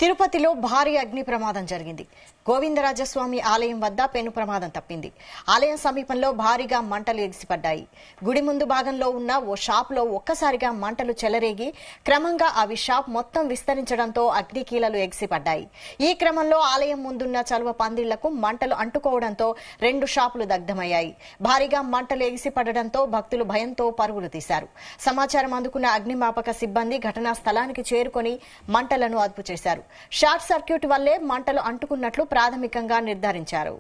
తిరుపతిలో భారీ అగ్ని ప్రమాదం జరిగింది. గోవిందరాజస్వామి ఆలయం వద్ద పెను ప్రమాదం తప్పింది. ఆలయం సమీపంలో భారీగా మంటలు ఎగిసిపడ్డాయి. గుడి ముందు భాగంలో ఉన్న ఓ షాపులో ఒక్కసారిగా మంటలు చెలరేగి క్రమంగా అవి షాప్ మొత్తం విస్తరించడంతో అగ్నికీలలు ఎగిసిపడ్డాయి. ఈ క్రమంలో ఆలయం ముందున్న చలువ పందిళ్లకు మంటలు అంటుకోవడంతో 2 షాపులు దగ్ధమయ్యాయి. భారీగా మంటలు ఎగిసిపడడంతో భక్తులు భయంతో పరుగులు తీశారు. సమాచారం అందుకున్న అగ్నిమాపక సిబ్బంది ఘటనా స్థలానికి చేరుకుని మంటలను అదుపు చేశారు. షార్ట్ సర్క్యూట్ వల్లే మంటలు అంటుకున్నట్లు ప్రాథమికంగా నిర్ధారించారు.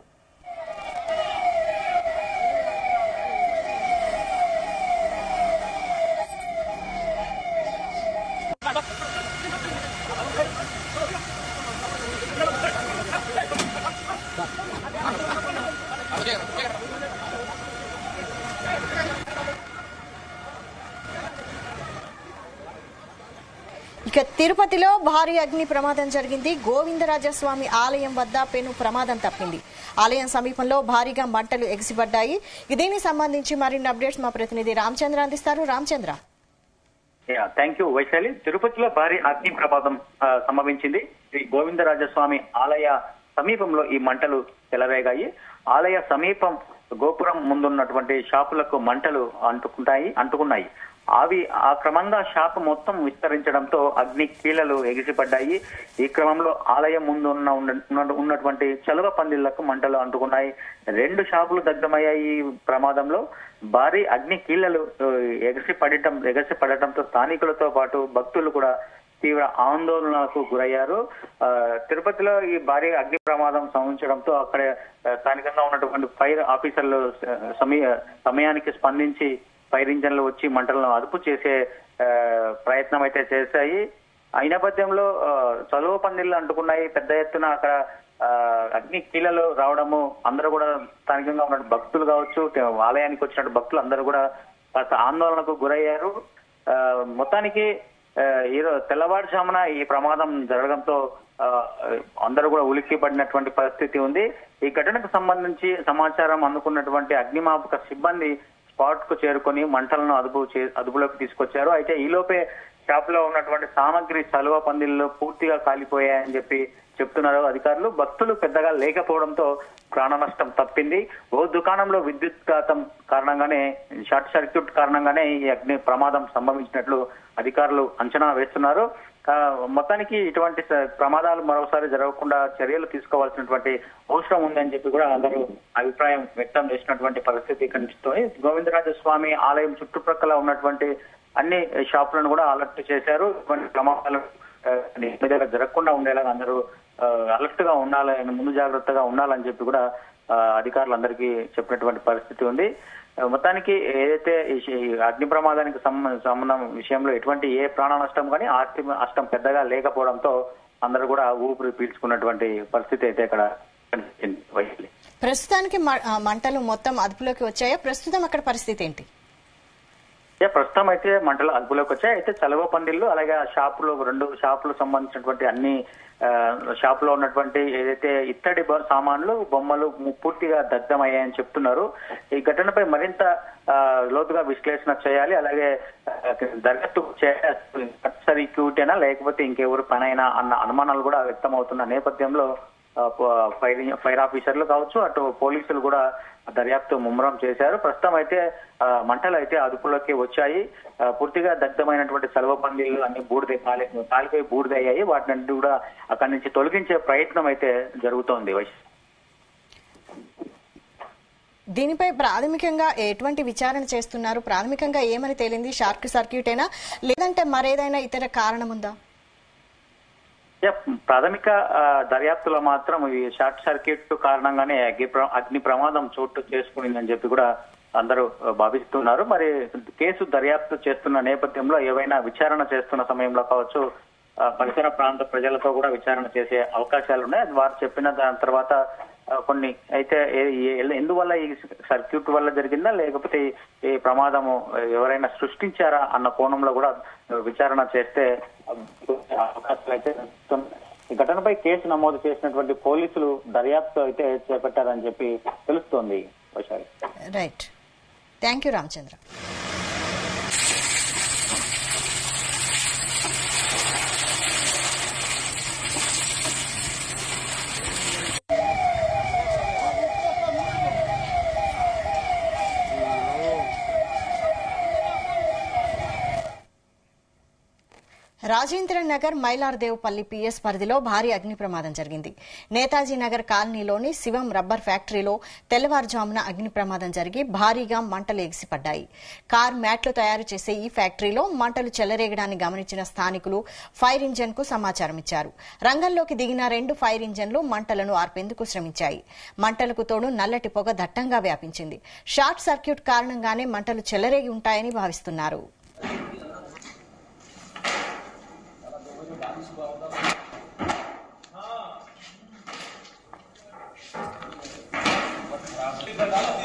ఇక తిరుపతిలో భారీ అగ్ని ప్రమాదం జరిగింది. గోవిందరాజస్వామి ఆలయం వద్ద పెను ప్రమాదం తప్పింది. ఆలయం సమీపంలో భారీగా మంటలు ఎగిసిపడ్డాయి. దీనికి సంబంధించి మరిన్ని అప్డేట్స్ మా ప్రతినిధి రామచంద్ర అందిస్తారు. రామచంద్ర. Thank you Vaishali. తిరుపతిలో భారీ అగ్ని ప్రమాదం సంభవించింది. శ్రీ గోవిందరాజస్వామి ఆలయ సమీపంలో ఈ మంటలు చెలరేగాయి. ఆలయ సమీపం గోపురం ముందున్నటువంటి షాపులకు మంటలు అంటుకున్నాయి. అవి ఆ క్రమంగా షాపు మొత్తం విస్తరించడంతో అగ్ని కీలలు ఎగిసిపడ్డాయి. ఈ క్రమంలో ఆలయం ముందు ఉన్నటువంటి చలువ పందిళ్లకు మంటలు అంటుకున్నాయి. 2 షాపులు దగ్ధమయ్యాయి. ఈ ప్రమాదంలో భారీ అగ్ని కీలలు ఎగసిపడటంతో స్థానికులతో పాటు భక్తులు కూడా తీవ్ర ఆందోళనకు గురయ్యారు. తిరుపతిలో ఈ భారీ అగ్ని ప్రమాదం సంభవించడంతో అక్కడ స్థానికంగా ఉన్నటువంటి ఫైర్ ఆఫీసర్లు సమయానికి స్పందించి ఫైర్ ఇంజన్లు వచ్చి మంటలను అదుపు చేసే ప్రయత్నం అయితే చేశాయి. ఈ నేపథ్యంలో చలువ పందిళ్లు అంటుకున్నాయి. పెద్ద ఎత్తున అక్కడ అగ్ని కీలలు రావడము అందరూ కూడా స్థానికంగా ఉన్న భక్తులు కావచ్చు, ఆలయానికి వచ్చినట్టు భక్తులు అందరూ కూడా కాస్త ఆందోళనకు గురయ్యారు. మొత్తానికి తెల్లవారుజామున ఈ ప్రమాదం జరగడంతో అందరూ కూడా ఉలిక్కి పడినటువంటి పరిస్థితి ఉంది. ఈ ఘటనకు సంబంధించి సమాచారం అందుకున్నటువంటి అగ్నిమాపక సిబ్బంది స్పాట్ కు చేరుకొని మంటలను అదుపులోకి తీసుకొచ్చారు. అయితే ఈలోపే షాప్ లో ఉన్నటువంటి సామాగ్రి చలువ పందిళ్లు పూర్తిగా కాలిపోయాయని చెప్తున్నారు అధికారులు. భక్తులు పెద్దగా లేకపోవడంతో ప్రాణ నష్టం తప్పింది. ఓ దుకాణంలో విద్యుత్ ఘాతం కారణంగానే, షార్ట్ సర్క్యూట్ కారణంగానే ఈ అగ్ని ప్రమాదం సంభవించినట్లు అధికారులు అంచనా వేస్తున్నారు. మొత్తానికి ఇటువంటి ప్రమాదాలు మరోసారి జరగకుండా చర్యలు తీసుకోవాల్సినటువంటి అవసరం ఉందని చెప్పి కూడా అందరూ అభిప్రాయం వ్యక్తం చేసినటువంటి పరిస్థితి కనిపిస్తోంది. గోవిందరాజస్వామి ఆలయం చుట్టుప్రక్కల ఉన్నటువంటి అన్ని షాపులను కూడా అలర్ట్ చేశారు. ఇటువంటి ప్రమాదాలు జరగకుండా ఉండేలాగా అందరూ అలర్ట్ గా ఉండాలని, ముందు జాగ్రత్తగా ఉండాలని చెప్పి కూడా అధికారులందరికీ చెప్పినటువంటి పరిస్థితి ఉంది. మొత్తానికి ఏదైతే అగ్ని ప్రమాదానికి సంబంధం విషయంలో ఎటువంటి ఏ ప్రాణ నష్టం కానీ ఆస్తి నష్టం పెద్దగా లేకపోవడంతో అందరూ కూడా ఊపిరి పీల్చుకున్నటువంటి పరిస్థితి అయితే ఇక్కడ కనిపించింది. ప్రస్తుతానికి మంటలు మొత్తం అదుపులోకి వచ్చాయా? ప్రస్తుతం అక్కడ పరిస్థితి ఏంటి? ప్రస్తుతం అయితే మంటలు అదుపులోకి వచ్చాయి. అయితే చలువ పందిళ్లు అలాగే షాపులు 2 షాపులు సంబంధించినటువంటి అన్ని షాపులో ఉన్నటువంటి ఏదైతే ఇత్తడి సామాన్లు, బొమ్మలు పూర్తిగా దగ్ధమయ్యాయని చెప్తున్నారు. ఈ ఘటనపై మరింత లోతుగా విశ్లేషణ చేయాలి. అలాగే దర్యాప్తు సర్క్యూటేనా లేకపోతే ఇంకెవరు పనైనా అన్న అనుమానాలు కూడా వ్యక్తం అవుతున్న నేపథ్యంలో ఫైర్ ఆఫీసర్లు కావచ్చు, అటు పోలీసులు కూడా దర్యాప్తు ముమ్మరం చేశారు. ప్రస్తుతం అయితే మంటలు అయితే అదుపులోకి వచ్చాయి. పూర్తిగా దగ్ధమైనటువంటి చలువ పందిళ్లు అన్ని కాలిపోయి బూడిదయ్యాయి. వాటిని కూడా అక్కడి నుంచి తొలగించే ప్రయత్నం అయితే జరుగుతోంది. దీనిపై ప్రాథమికంగా ఎటువంటి విచారణ చేస్తున్నారు? ప్రాథమికంగా ఏమని తేలింది? షార్ట్ సర్క్యూటేనా లేదంటే మరేదైనా ఇతర కారణం ఉందా? ప్రాథమిక దర్యాప్తులో మాత్రం ఈ షార్ట్ సర్క్యూట్ కారణంగానే అగ్ని ప్రమాదం చోటు చేసుకునిందని చెప్పి కూడా అందరూ భావిస్తున్నారు. మరి కేసు దర్యాప్తు చేస్తున్న నేపథ్యంలో ఏవైనా విచారణ చేస్తున్న సమయంలో కావచ్చు, పరిసర ప్రాంత ప్రజలతో కూడా విచారణ చేసే అవకాశాలు ఉన్నాయి. అది వారు చెప్పిన దాని తర్వాత కొన్ని అయితే ఎందువల్ల ఈ సర్క్యూట్ వల్ల జరిగిందా లేకపోతే ఈ ప్రమాదము ఎవరైనా సృష్టించారా అన్న కోణంలో కూడా విచారణ చేస్తే అవకాశాలు అయితే ఈ ఘటనపై కేసు నమోదు చేసినటువంటి పోలీసులు దర్యాప్తు అయితే చేపట్టారని చెప్పి తెలుస్తోంది. Right, thank you Ramachandra. Rajendra Nagar Mylardevpally PS పరిధిలో భారీ అగ్ని ప్రమాదం జరిగింది. నేతాజీ నగర్ కాలనీలోని శివం రబ్బర్ ఫ్యాక్టరీలో తెల్లవారుజామున అగ్ని ప్రమాదం జరిగి భారీగా మంటలు ఎగిసిపడ్డాయి. కార్ మ్యాట్లు తయారు చేసే ఈ ఫ్యాక్టరీలో మంటలు చెలరేగడాన్ని గమనించిన స్థానికులు ఫైర్ ఇంజన్ కు సమాచారం ఇచ్చారు. రంగంలోకి దిగిన 2 ఫైర్ ఇంజన్లు మంటలను ఆర్పేందుకు శ్రమించాయి. మంటలకు తోడు నల్లటి పొగ దట్టంగా వ్యాపించింది. షార్ట్ సర్క్యూట్ కారణంగానే మంటలు చెలరేగి ఉంటాయని భావిస్తున్నారు. हाँ